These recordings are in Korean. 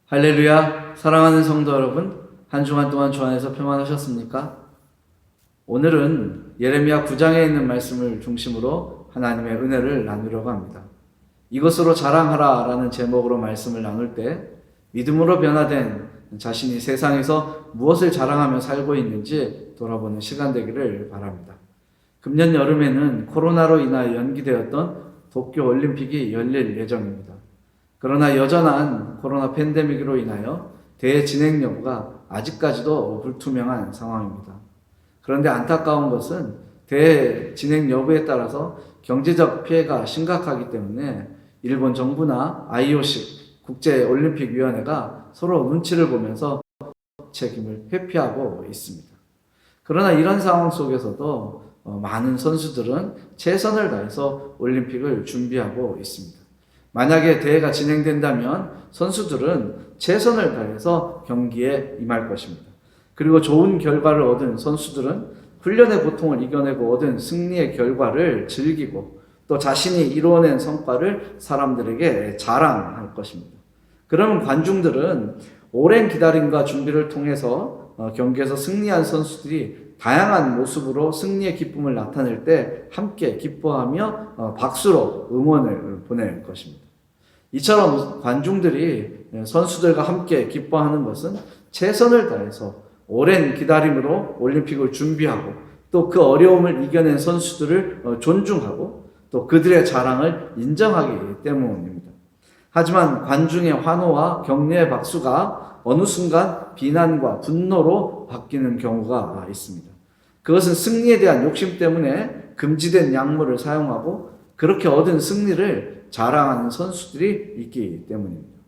할렐루야, 사랑하는 성도 여러분, 한 주간 동안 주 안에서 평안하셨습니까? 오늘은 예레미야 9장에 있는 말씀을 중심으로 하나님의 은혜를 나누려고 합니다. 이것으로 자랑하라 라는 제목으로 말씀을 나눌 때 믿음으로 변화된 자신이 세상에서 무엇을 자랑하며 살고 있는지 돌아보는 시간 되기를 바랍니다. 금년 여름에는 코로나로 인하여 연기되었던 도쿄 올림픽이 열릴 예정입니다. 그러나 여전한 코로나 팬데믹으로 인하여 대회 진행 여부가 아직까지도 불투명한 상황입니다. 그런데 안타까운 것은 대회 진행 여부에 따라서 경제적 피해가 심각하기 때문에 일본 정부나 IOC 국제올림픽위원회가 서로 눈치를 보면서 책임을 회피하고 있습니다. 그러나 이런 상황 속에서도 많은 선수들은 최선을 다해서 올림픽을 준비하고 있습니다. 만약에 대회가 진행된다면 선수들은 최선을 다해서 경기에 임할 것입니다. 그리고 좋은 결과를 얻은 선수들은 훈련의 고통을 이겨내고 얻은 승리의 결과를 즐기고 또 자신이 이루어낸 성과를 사람들에게 자랑할 것입니다. 그러면 관중들은 오랜 기다림과 준비를 통해서 경기에서 승리한 선수들이 다양한 모습으로 승리의 기쁨을 나타낼 때 함께 기뻐하며 박수로 응원을 보낼 것입니다. 이처럼 관중들이 선수들과 함께 기뻐하는 것은 최선을 다해서 오랜 기다림으로 올림픽을 준비하고 또 그 어려움을 이겨낸 선수들을 존중하고 또 그들의 자랑을 인정하기 때문입니다. 하지만 관중의 환호와 격려의 박수가 어느 순간 비난과 분노로 바뀌는 경우가 있습니다. 그것은 승리에 대한 욕심 때문에 금지된 약물을 사용하고 그렇게 얻은 승리를 자랑하는 선수들이 있기 때문입니다.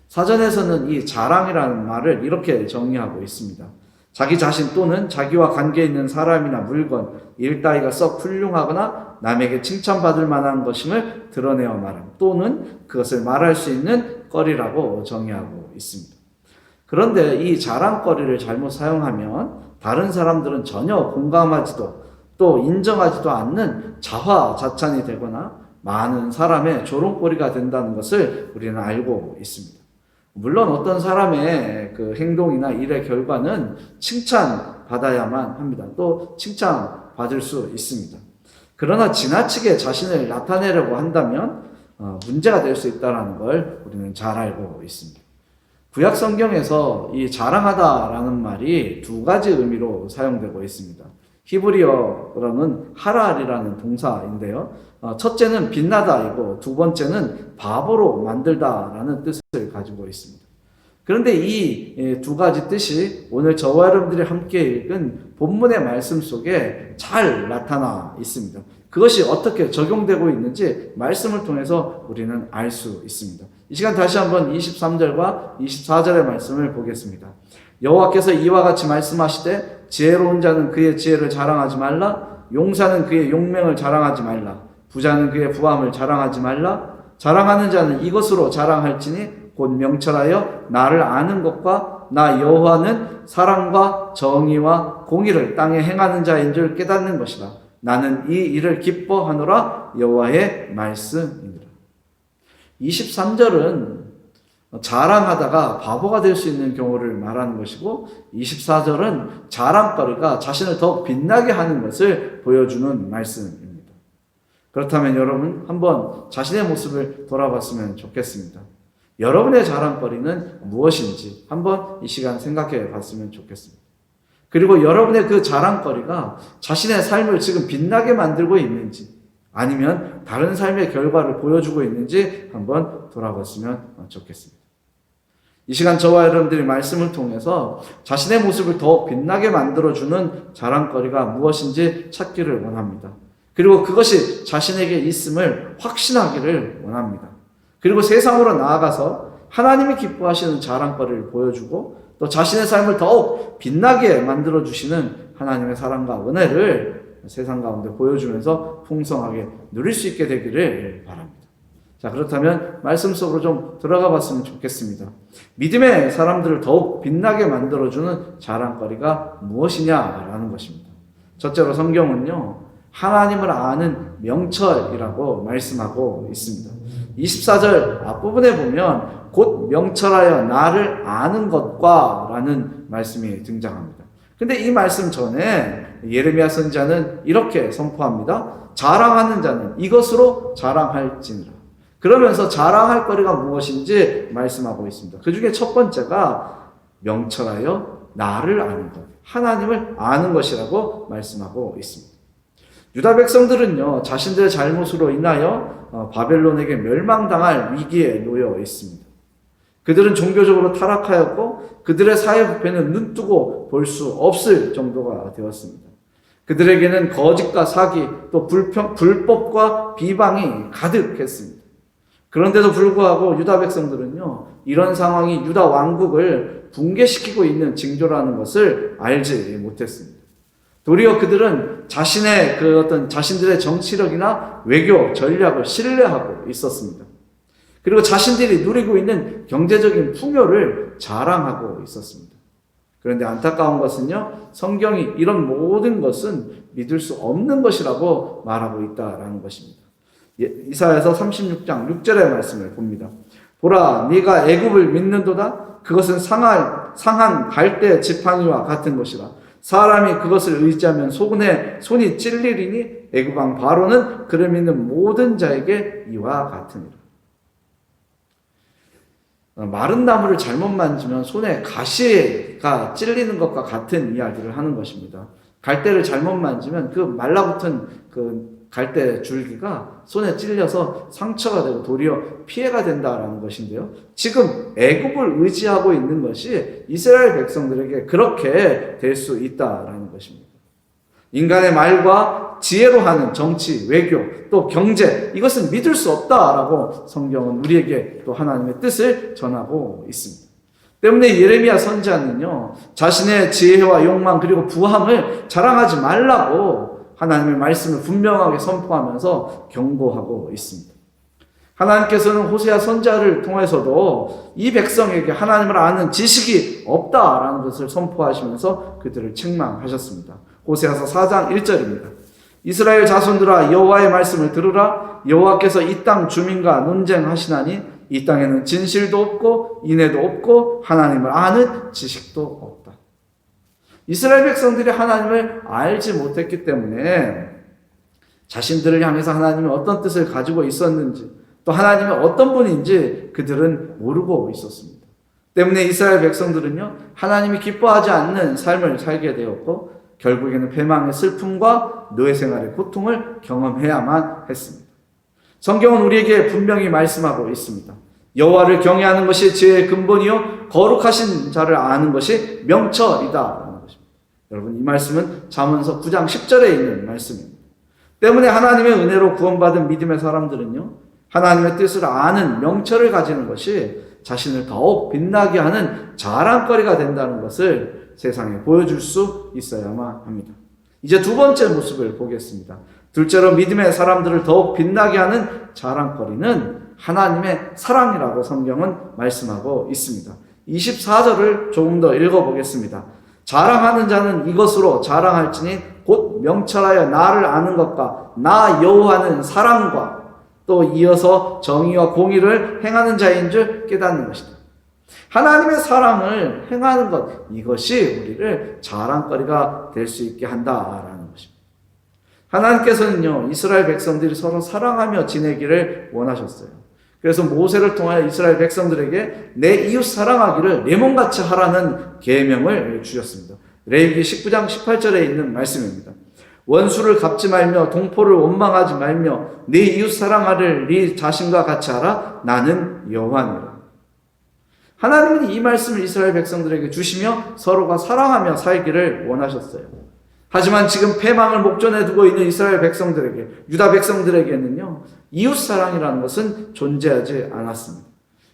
사전에서는 이 자랑이라는 말을 이렇게 정의하고 있습니다. 자기 자신 또는 자기와 관계 있는 사람이나 물건, 일 따위가 썩 훌륭하거나 남에게 칭찬받을 만한 것임을 드러내어 말함 또는 그것을 말할 수 있는 거리라고 정의하고 있습니다. 그런데 이 자랑거리를 잘못 사용하면 다른 사람들은 전혀 공감하지도 또 인정하지도 않는 자화자찬이 되거나 많은 사람의 조롱거리가 된다는 것을 우리는 알고 있습니다. 물론 어떤 사람의 그 행동이나 일의 결과는 칭찬받아야만 합니다. 또 칭찬받을 수 있습니다. 그러나 지나치게 자신을 나타내려고 한다면 문제가 될 수 있다는 걸 우리는 잘 알고 있습니다. 구약 성경에서 이 자랑하다라는 말이 두 가지 의미로 사용되고 있습니다. 히브리어로는 하랄이라는 동사인데요. 첫째는 빛나다이고 두 번째는 바보로 만들다라는 뜻을 가지고 있습니다. 그런데 이 두 가지 뜻이 오늘 저와 여러분들이 함께 읽은 본문의 말씀 속에 잘 나타나 있습니다. 그것이 어떻게 적용되고 있는지 말씀을 통해서 우리는 알 수 있습니다. 이 시간 다시 한번 23절과 24절의 말씀을 보겠습니다. 여호와께서 이와 같이 말씀하시되 지혜로운 자는 그의 지혜를 자랑하지 말라. 용사는 그의 용맹을 자랑하지 말라. 부자는 그의 부함을 자랑하지 말라. 자랑하는 자는 이것으로 자랑할지니 곧 명철하여 나를 아는 것과 나 여호와는 사랑과 정의와 공의를 땅에 행하는 자인 줄 깨닫는 것이다. 나는 이 일을 기뻐하노라. 여호와의 말씀이니라. 23절은 자랑하다가 바보가 될 수 있는 경우를 말하는 것이고 24절은 자랑거리가 자신을 더욱 빛나게 하는 것을 보여주는 말씀입니다. 그렇다면 여러분 한번 자신의 모습을 돌아봤으면 좋겠습니다. 여러분의 자랑거리는 무엇인지 한번 이 시간 생각해 봤으면 좋겠습니다. 그리고 여러분의 그 자랑거리가 자신의 삶을 지금 빛나게 만들고 있는지 아니면 다른 삶의 결과를 보여주고 있는지 한번 돌아봤으면 좋겠습니다. 이 시간 저와 여러분들이 말씀을 통해서 자신의 모습을 더욱 빛나게 만들어주는 자랑거리가 무엇인지 찾기를 원합니다. 그리고 그것이 자신에게 있음을 확신하기를 원합니다. 그리고 세상으로 나아가서 하나님이 기뻐하시는 자랑거리를 보여주고 또 자신의 삶을 더욱 빛나게 만들어주시는 하나님의 사랑과 은혜를 세상 가운데 보여주면서 풍성하게 누릴 수 있게 되기를 바랍니다. 자, 그렇다면 말씀 속으로 좀 들어가 봤으면 좋겠습니다. 믿음의 사람들을 더욱 빛나게 만들어주는 자랑거리가 무엇이냐라는 것입니다. 첫째로 성경은요, 하나님을 아는 명철이라고 말씀하고 있습니다. 24절 앞부분에 보면 곧 명철하여 나를 아는 것과 라는 말씀이 등장합니다. 근데 이 말씀 전에 예레미야 선지자는 이렇게 선포합니다. 자랑하는 자는 이것으로 자랑할지니라. 그러면서 자랑할 거리가 무엇인지 말씀하고 있습니다. 그 중에 첫 번째가 명철하여 나를 아는 것, 하나님을 아는 것이라고 말씀하고 있습니다. 유다 백성들은요, 자신들의 잘못으로 인하여 바벨론에게 멸망당할 위기에 놓여 있습니다. 그들은 종교적으로 타락하였고 그들의 사회 부패는 눈뜨고 볼 수 없을 정도가 되었습니다. 그들에게는 거짓과 사기, 또 불법과 비방이 가득했습니다. 그런데도 불구하고 유다 백성들은요, 이런 상황이 유다 왕국을 붕괴시키고 있는 징조라는 것을 알지 못했습니다. 도리어 그들은 자신들의 정치력이나 외교 전략을 신뢰하고 있었습니다. 그리고 자신들이 누리고 있는 경제적인 풍요를 자랑하고 있었습니다. 그런데 안타까운 것은요, 성경이 이런 모든 것은 믿을 수 없는 것이라고 말하고 있다라는 것입니다. 이사야서 36장 6절의 말씀을 봅니다. 보라, 네가 애굽을 믿는도다. 그것은 상한 갈대 지팡이와 같은 것이라. 사람이 그것을 의지하면 손이 찔리리니 애굽 왕 바로는 그를 믿는 모든 자에게 이와 같으니라. 마른 나무를 잘못 만지면 손에 가시가 찔리는 것과 같은 이야기를 하는 것입니다. 갈대를 잘못 만지면 그 말라붙은 그 갈대 줄기가 손에 찔려서 상처가 되고 도리어 피해가 된다라는 것인데요. 지금 애굽을 의지하고 있는 것이 이스라엘 백성들에게 그렇게 될 수 있다라는 것입니다. 인간의 말과 지혜로 하는 정치, 외교, 또 경제, 이것은 믿을 수 없다라고 성경은 우리에게 또 하나님의 뜻을 전하고 있습니다. 때문에 예레미야 선지자는요, 자신의 지혜와 욕망 그리고 부함을 자랑하지 말라고 하나님의 말씀을 분명하게 선포하면서 경고하고 있습니다. 하나님께서는 호세아 선지자를 통해서도 이 백성에게 하나님을 아는 지식이 없다라는 것을 선포하시면서 그들을 책망하셨습니다. 호세아서 4장 1절입니다. 이스라엘 자손들아, 여호와의 말씀을 들으라. 여호와께서 이 땅 주민과 논쟁하시나니 이 땅에는 진실도 없고 인애도 없고 하나님을 아는 지식도 없다. 이스라엘 백성들이 하나님을 알지 못했기 때문에 자신들을 향해서 하나님이 어떤 뜻을 가지고 있었는지, 또 하나님이 어떤 분인지 그들은 모르고 있었습니다. 때문에 이스라엘 백성들은요, 하나님이 기뻐하지 않는 삶을 살게 되었고 결국에는 패망의 슬픔과 노예 생활의 고통을 경험해야만 했습니다. 성경은 우리에게 분명히 말씀하고 있습니다. 여호와를 경외하는 것이 지혜의 근본이요 거룩하신 자를 아는 것이 명철이다. 여러분, 이 말씀은 잠언서 9장 10절에 있는 말씀입니다. 때문에 하나님의 은혜로 구원받은 믿음의 사람들은요, 하나님의 뜻을 아는 명철을 가지는 것이 자신을 더욱 빛나게 하는 자랑거리가 된다는 것을 세상에 보여줄 수 있어야만 합니다. 이제 두 번째 모습을 보겠습니다. 둘째로 믿음의 사람들을 더욱 빛나게 하는 자랑거리는 하나님의 사랑이라고 성경은 말씀하고 있습니다. 24절을 조금 더 읽어보겠습니다. 자랑하는 자는 이것으로 자랑할지니 곧 명철하여 나를 아는 것과 나 여호와는 사랑과 또 이어서 정의와 공의를 행하는 자인 줄 깨닫는 것이다. 하나님의 사랑을 행하는 것, 이것이 우리를 자랑거리가 될 수 있게 한다라는 것입니다. 하나님께서는요, 이스라엘 백성들이 서로 사랑하며 지내기를 원하셨어요. 그래서 모세를 통하여 이스라엘 백성들에게 내 이웃 사랑하기를 내 몸같이 하라는 계명을 주셨습니다. 레위기 19장 18절에 있는 말씀입니다. 원수를 갚지 말며 동포를 원망하지 말며 네 이웃 사랑하를 네 자신과 같이 하라. 나는 여호와니라. 하나님은 이 말씀을 이스라엘 백성들에게 주시며 서로가 사랑하며 살기를 원하셨어요. 하지만 지금 패망을 목전에 두고 있는 이스라엘 백성들에게, 유다 백성들에게는요, 이웃사랑이라는 것은 존재하지 않았습니다.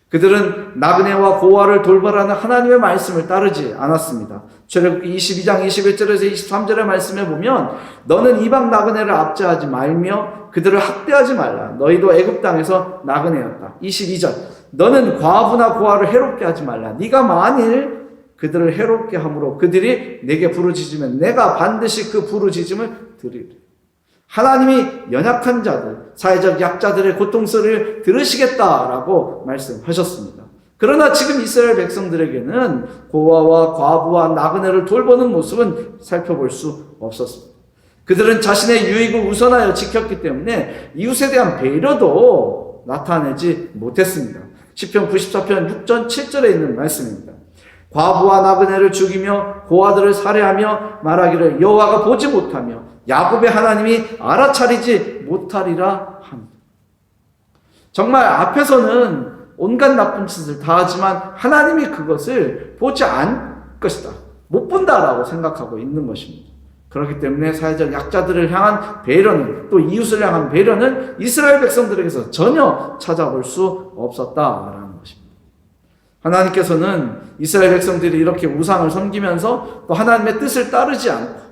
그들은 나그네와 고아를 돌보라는 하나님의 말씀을 따르지 않았습니다. 출애굽기 22장 21절에서 23절의 말씀에 보면 너는 이방 나그네를 압제하지 말며 그들을 학대하지 말라. 너희도 애굽 땅에서 나그네였다. 22절 너는 과부나 고아를 해롭게 하지 말라. 네가 만일 그들을 해롭게 함으로 그들이 내게 부르짖으면 내가 반드시 그 부르짖음을 들으리. 하나님이 연약한 자들, 사회적 약자들의 고통소리를 들으시겠다라고 말씀하셨습니다. 그러나 지금 이스라엘 백성들에게는 고아와 과부와 나그네를 돌보는 모습은 살펴볼 수 없었습니다. 그들은 자신의 유익을 우선하여 지켰기 때문에 이웃에 대한 배려도 나타내지 못했습니다. 시편 94편 6절 7절에 있는 말씀입니다. 과부와 나그네를 죽이며 고아들을 살해하며 말하기를 여호와가 보지 못하며 야곱의 하나님이 알아차리지 못하리라 합니다. 정말 앞에서는 온갖 나쁜 짓을 다 하지만 하나님이 그것을 보지 않을 것이다, 못 본다라고 생각하고 있는 것입니다. 그렇기 때문에 사회적 약자들을 향한 배려는, 또 이웃을 향한 배려는 이스라엘 백성들에게서 전혀 찾아볼 수 없었다라는 것입니다. 하나님께서는 이스라엘 백성들이 이렇게 우상을 섬기면서 또 하나님의 뜻을 따르지 않고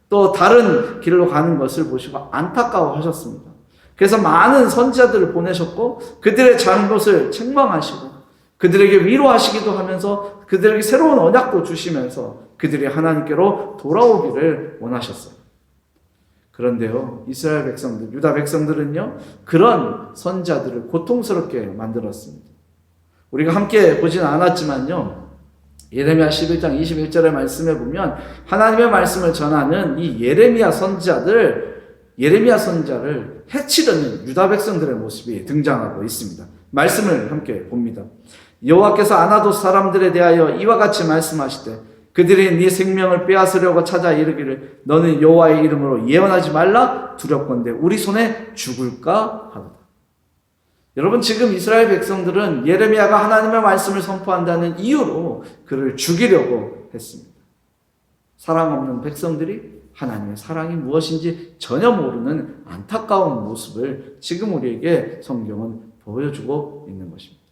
또 다른 길로 가는 것을 보시고 안타까워하셨습니다. 그래서 많은 선지자들을 보내셨고 그들의 잘못을 책망하시고 그들에게 위로하시기도 하면서 그들에게 새로운 언약도 주시면서 그들이 하나님께로 돌아오기를 원하셨어요. 그런데요, 이스라엘 백성들, 유다 백성들은요, 그런 선지자들을 고통스럽게 만들었습니다. 우리가 함께 보지는 않았지만요, 예레미야 11장 21절의 말씀에 보면 하나님의 말씀을 전하는 이 예레미야 선지자를 해치려는 유다 백성들의 모습이 등장하고 있습니다. 말씀을 함께 봅니다. 여호와께서 아나돗 사람들에 대하여 이와 같이 말씀하시되 그들이 네 생명을 빼앗으려고 찾아 이르기를 너는 여호와의 이름으로 예언하지 말라 두렵건대 우리 손에 죽을까 하도다. 여러분, 지금 이스라엘 백성들은 예레미야가 하나님의 말씀을 선포한다는 이유로 그를 죽이려고 했습니다. 사랑 없는 백성들이 하나님의 사랑이 무엇인지 전혀 모르는 안타까운 모습을 지금 우리에게 성경은 보여주고 있는 것입니다.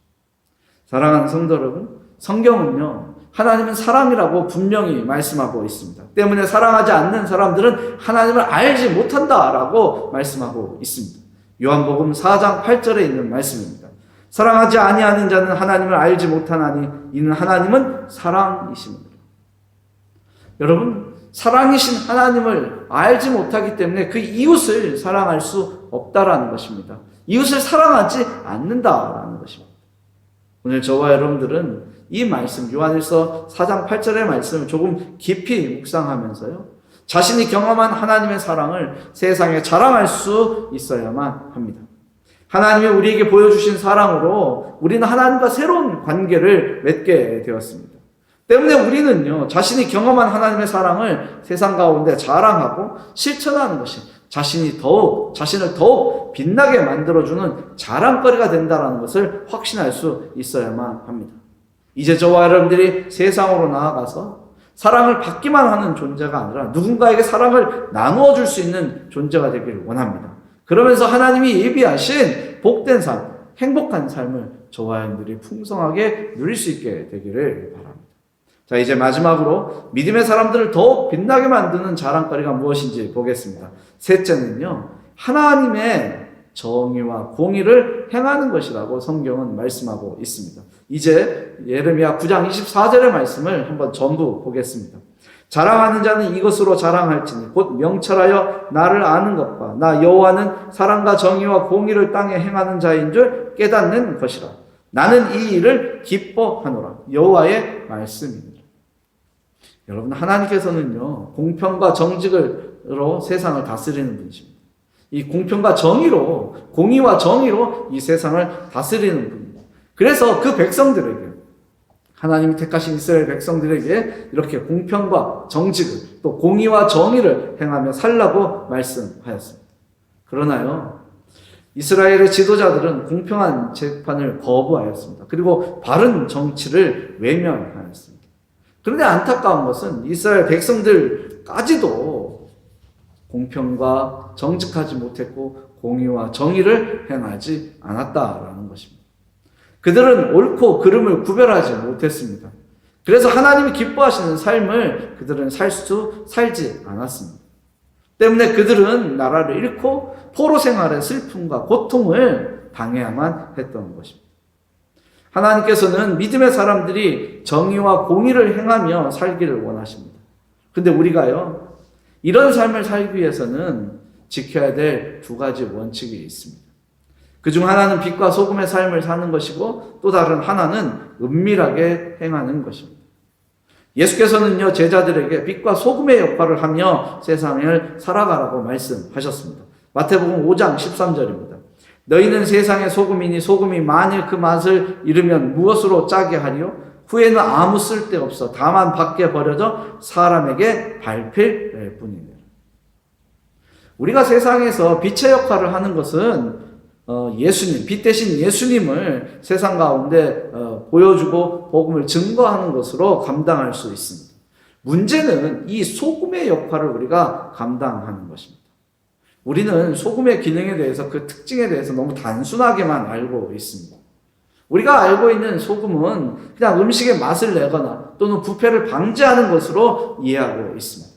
사랑하는 성도 여러분, 성경은요, 하나님은 사랑이라고 분명히 말씀하고 있습니다. 때문에 사랑하지 않는 사람들은 하나님을 알지 못한다라고 말씀하고 있습니다. 요한복음 4장 8절에 있는 말씀입니다. 사랑하지 아니하는 자는 하나님을 알지 못하나니 이는 하나님은 사랑이십니다. 여러분, 사랑이신 하나님을 알지 못하기 때문에 그 이웃을 사랑할 수 없다라는 것입니다. 이웃을 사랑하지 않는다라는 것입니다. 오늘 저와 여러분들은 이 말씀, 요한일서 4장 8절의 말씀을 조금 깊이 묵상하면서요, 자신이 경험한 하나님의 사랑을 세상에 자랑할 수 있어야만 합니다. 하나님이 우리에게 보여주신 사랑으로 우리는 하나님과 새로운 관계를 맺게 되었습니다. 때문에 우리는요, 자신이 경험한 하나님의 사랑을 세상 가운데 자랑하고 실천하는 것이 자신을 더욱 빛나게 만들어주는 자랑거리가 된다는 것을 확신할 수 있어야만 합니다. 이제 저와 여러분들이 세상으로 나아가서 사랑을 받기만 하는 존재가 아니라 누군가에게 사랑을 나누어 줄 수 있는 존재가 되기를 원합니다. 그러면서 하나님이 예비하신 복된 삶, 행복한 삶을 저와 여러분들이 풍성하게 누릴 수 있게 되기를 바랍니다. 자, 이제 마지막으로 믿음의 사람들을 더욱 빛나게 만드는 자랑거리가 무엇인지 보겠습니다. 셋째는요, 하나님의 정의와 공의를 행하는 것이라고 성경은 말씀하고 있습니다. 이제 예레미야 9장 24절의 말씀을 한번 전부 보겠습니다. 자랑하는 자는 이것으로 자랑할지니 곧 명철하여 나를 아는 것과 나 여호와는 사랑과 정의와 공의를 땅에 행하는 자인 줄 깨닫는 것이라. 나는 이 일을 기뻐하노라. 여호와의 말씀입니다. 여러분, 하나님께서는요, 공평과 정직으로 세상을 다스리는 분이십니다. 이 공평과 정의로, 공의와 정의로 이 세상을 다스리는 분입니다. 그래서 그 백성들에게, 하나님이 택하신 이스라엘 백성들에게 이렇게 공평과 정직을, 또 공의와 정의를 행하며 살라고 말씀하였습니다. 그러나요, 이스라엘의 지도자들은 공평한 재판을 거부하였습니다. 그리고 바른 정치를 외면하였습니다. 그런데 안타까운 것은 이스라엘 백성들까지도 공평과 정직하지 못했고 공의와 정의를 행하지 않았다라는 것입니다. 그들은 옳고 그름을 구별하지 못했습니다. 그래서 하나님이 기뻐하시는 삶을 그들은 살지 않았습니다. 때문에 그들은 나라를 잃고 포로 생활의 슬픔과 고통을 당해야만 했던 것입니다. 하나님께서는 믿음의 사람들이 정의와 공의를 행하며 살기를 원하십니다. 근데 우리가요, 이런 삶을 살기 위해서는 지켜야 될 두 가지 원칙이 있습니다. 그중 하나는 빛과 소금의 삶을 사는 것이고 또 다른 하나는 은밀하게 행하는 것입니다. 예수께서는요, 제자들에게 빛과 소금의 역할을 하며 세상을 살아가라고 말씀하셨습니다. 마태복음 5장 13절입니다. 너희는 세상의 소금이니 소금이 만일 그 맛을 잃으면 무엇으로 짜게 하리요? 후에는 아무 쓸데없어 다만 밖에 버려져 사람에게 밟힐 뿐이니라. 우리가 세상에서 빛의 역할을 하는 것은 예수님, 빛 대신 예수님을 세상 가운데 보여주고 복음을 증거하는 것으로 감당할 수 있습니다. 문제는 이 소금의 역할을 우리가 감당하는 것입니다. 우리는 소금의 기능에 대해서, 그 특징에 대해서 너무 단순하게만 알고 있습니다. 우리가 알고 있는 소금은 그냥 음식의 맛을 내거나 또는 부패를 방지하는 것으로 이해하고 있습니다.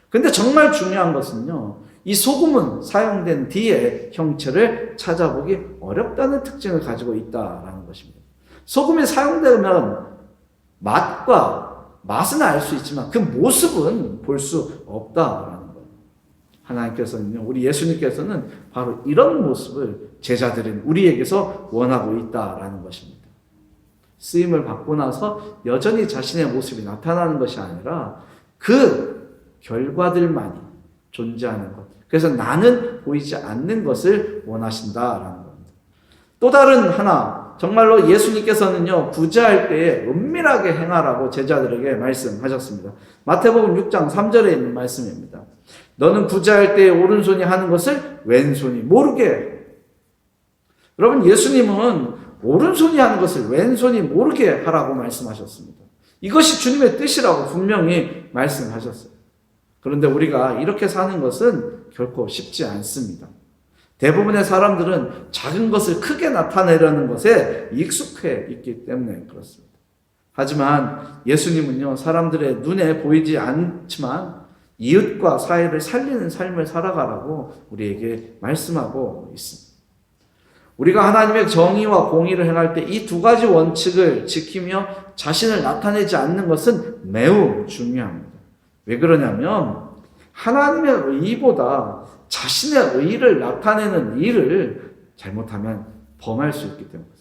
근데 정말 중요한 것은요, 이 소금은 사용된 뒤에 형체를 찾아보기 어렵다는 특징을 가지고 있다는 것입니다. 소금이 사용되면 맛은 알 수 있지만 그 모습은 볼 수 없다라는 거예요. 하나님께서는요, 우리 예수님께서는 바로 이런 모습을 제자들인 우리에게서 원하고 있다라는 것입니다. 쓰임을 받고 나서 여전히 자신의 모습이 나타나는 것이 아니라 그 결과들만이 존재하는 것. 그래서 나는 보이지 않는 것을 원하신다라는 겁니다. 또 다른 하나, 정말로 예수님께서는요, 구제할 때에 은밀하게 행하라고 제자들에게 말씀하셨습니다. 마태복음 6장 3절에 있는 말씀입니다. 너는 구제할 때에 오른손이 하는 것을 왼손이 모르게 해. 여러분, 예수님은 오른손이 하는 것을 왼손이 모르게 하라고 말씀하셨습니다. 이것이 주님의 뜻이라고 분명히 말씀하셨어요. 그런데 우리가 이렇게 사는 것은 결코 쉽지 않습니다. 대부분의 사람들은 작은 것을 크게 나타내려는 것에 익숙해 있기 때문에 그렇습니다. 하지만 예수님은요, 사람들의 눈에 보이지 않지만 이웃과 사회를 살리는 삶을 살아가라고 우리에게 말씀하고 있습니다. 우리가 하나님의 정의와 공의를 행할 때 이 두 가지 원칙을 지키며 자신을 나타내지 않는 것은 매우 중요합니다. 왜 그러냐면 하나님의 의보다 자신의 의를 나타내는 일을 잘못하면 범할 수 있기 때문입니다.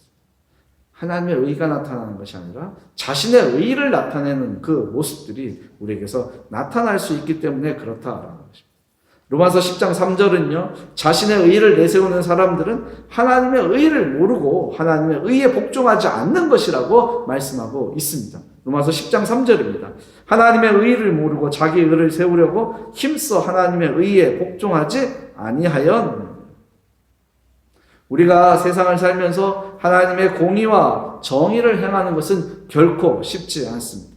하나님의 의가 나타나는 것이 아니라 자신의 의를 나타내는 그 모습들이 우리에게서 나타날 수 있기 때문에 그렇다라는 것입니다. 로마서 10장 3절은요, 자신의 의를 내세우는 사람들은 하나님의 의를 모르고 하나님의 의에 복종하지 않는 것이라고 말씀하고 있습니다. 로마서 10장 3절입니다. 하나님의 의를 모르고 자기 의를 세우려고 힘써 하나님의 의에 복종하지 아니하였느니라. 우리가 세상을 살면서 하나님의 공의와 정의를 행하는 것은 결코 쉽지 않습니다.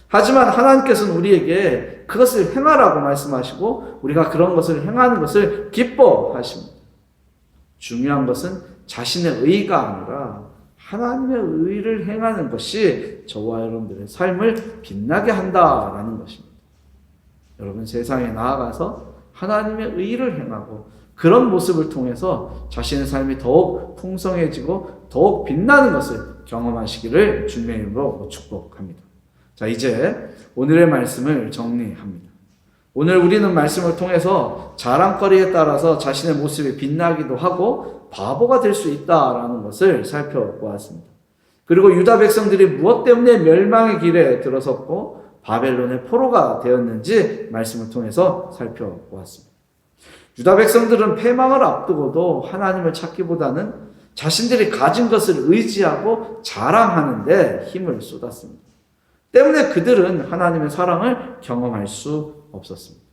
하지만 하나님께서는 우리에게 그것을 행하라고 말씀하시고 우리가 그런 것을 행하는 것을 기뻐하십니다. 중요한 것은 자신의 의가 아니라 하나님의 의를 행하는 것이 저와 여러분들의 삶을 빛나게 한다라는 것입니다. 여러분, 세상에 나아가서 하나님의 의를 행하고 그런 모습을 통해서 자신의 삶이 더욱 풍성해지고 더욱 빛나는 것을 경험하시기를 주님의 이름으로 축복합니다. 자, 이제 오늘의 말씀을 정리합니다. 오늘 우리는 말씀을 통해서 자랑거리에 따라서 자신의 모습이 빛나기도 하고 바보가 될 수 있다라는 것을 살펴보았습니다. 그리고 유다 백성들이 무엇 때문에 멸망의 길에 들어섰고 바벨론의 포로가 되었는지 말씀을 통해서 살펴보았습니다. 유다 백성들은 패망을 앞두고도 하나님을 찾기보다는 자신들이 가진 것을 의지하고 자랑하는 데 힘을 쏟았습니다. 때문에 그들은 하나님의 사랑을 경험할 수 없었습니다.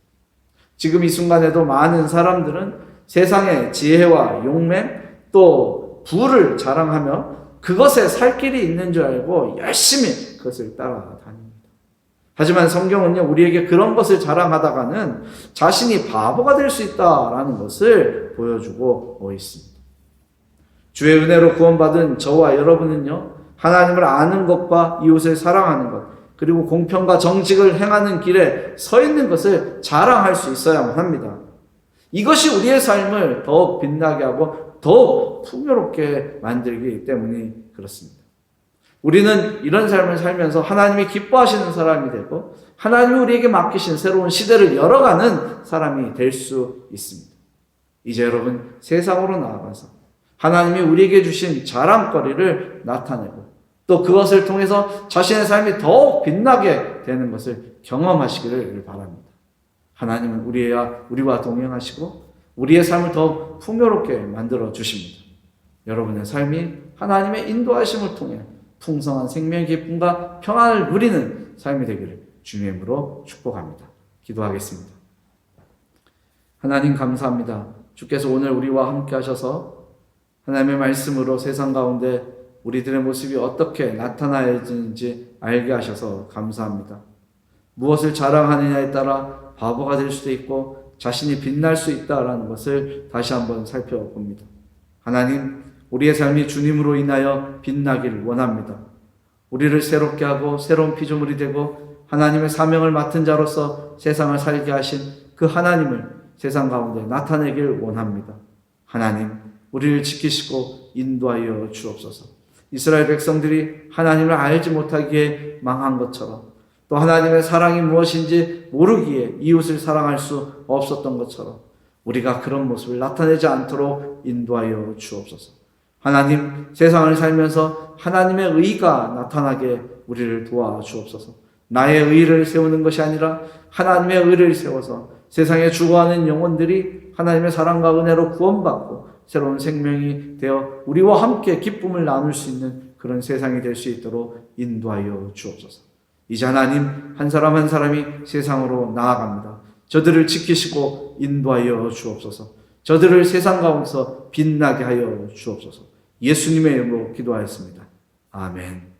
지금 이 순간에도 많은 사람들은 세상의 지혜와 용맹 또 부를 자랑하며 그것에 살 길이 있는 줄 알고 열심히 그것을 따라다닙니다. 하지만 성경은요, 우리에게 그런 것을 자랑하다가는 자신이 바보가 될 수 있다라는 것을 보여주고 있습니다. 주의 은혜로 구원받은 저와 여러분은요, 하나님을 아는 것과 이웃을 사랑하는 것, 그리고 공평과 정직을 행하는 길에 서 있는 것을 자랑할 수 있어야만 합니다. 이것이 우리의 삶을 더욱 빛나게 하고 더욱 풍요롭게 만들기 때문이 그렇습니다. 우리는 이런 삶을 살면서 하나님이 기뻐하시는 사람이 되고 하나님이 우리에게 맡기신 새로운 시대를 열어가는 사람이 될 수 있습니다. 이제 여러분 세상으로 나아가서 하나님이 우리에게 주신 자랑거리를 나타내고 또 그것을 통해서 자신의 삶이 더욱 빛나게 되는 것을 경험하시기를 바랍니다. 하나님은 우리와 동행하시고 우리의 삶을 더욱 풍요롭게 만들어 주십니다. 여러분의 삶이 하나님의 인도하심을 통해 풍성한 생명의 기쁨과 평안을 누리는 삶이 되기를 주님의 이름으로 축복합니다. 기도하겠습니다. 하나님 감사합니다. 주께서 오늘 우리와 함께 하셔서 하나님의 말씀으로 세상 가운데 우리들의 모습이 어떻게 나타나야 되는지 알게 하셔서 감사합니다. 무엇을 자랑하느냐에 따라 바보가 될 수도 있고 자신이 빛날 수 있다라는 것을 다시 한번 살펴봅니다. 하나님, 우리의 삶이 주님으로 인하여 빛나기를 원합니다. 우리를 새롭게 하고 새로운 피조물이 되고 하나님의 사명을 맡은 자로서 세상을 살게 하신 그 하나님을 세상 가운데 나타내길 원합니다. 하나님, 우리를 지키시고 인도하여 주옵소서. 이스라엘 백성들이 하나님을 알지 못하기에 망한 것처럼 또 하나님의 사랑이 무엇인지 모르기에 이웃을 사랑할 수 없었던 것처럼 우리가 그런 모습을 나타내지 않도록 인도하여 주옵소서. 하나님, 세상을 살면서 하나님의 의가 나타나게 우리를 도와주옵소서. 나의 의를 세우는 것이 아니라 하나님의 의를 세워서 세상에 죽어가는 영혼들이 하나님의 사랑과 은혜로 구원받고 새로운 생명이 되어 우리와 함께 기쁨을 나눌 수 있는 그런 세상이 될 수 있도록 인도하여 주옵소서. 이제 하나님, 한 사람 한 사람이 세상으로 나아갑니다. 저들을 지키시고 인도하여 주옵소서. 저들을 세상 가운데서 빛나게 하여 주옵소서. 예수님의 이름으로 기도하였습니다. 아멘.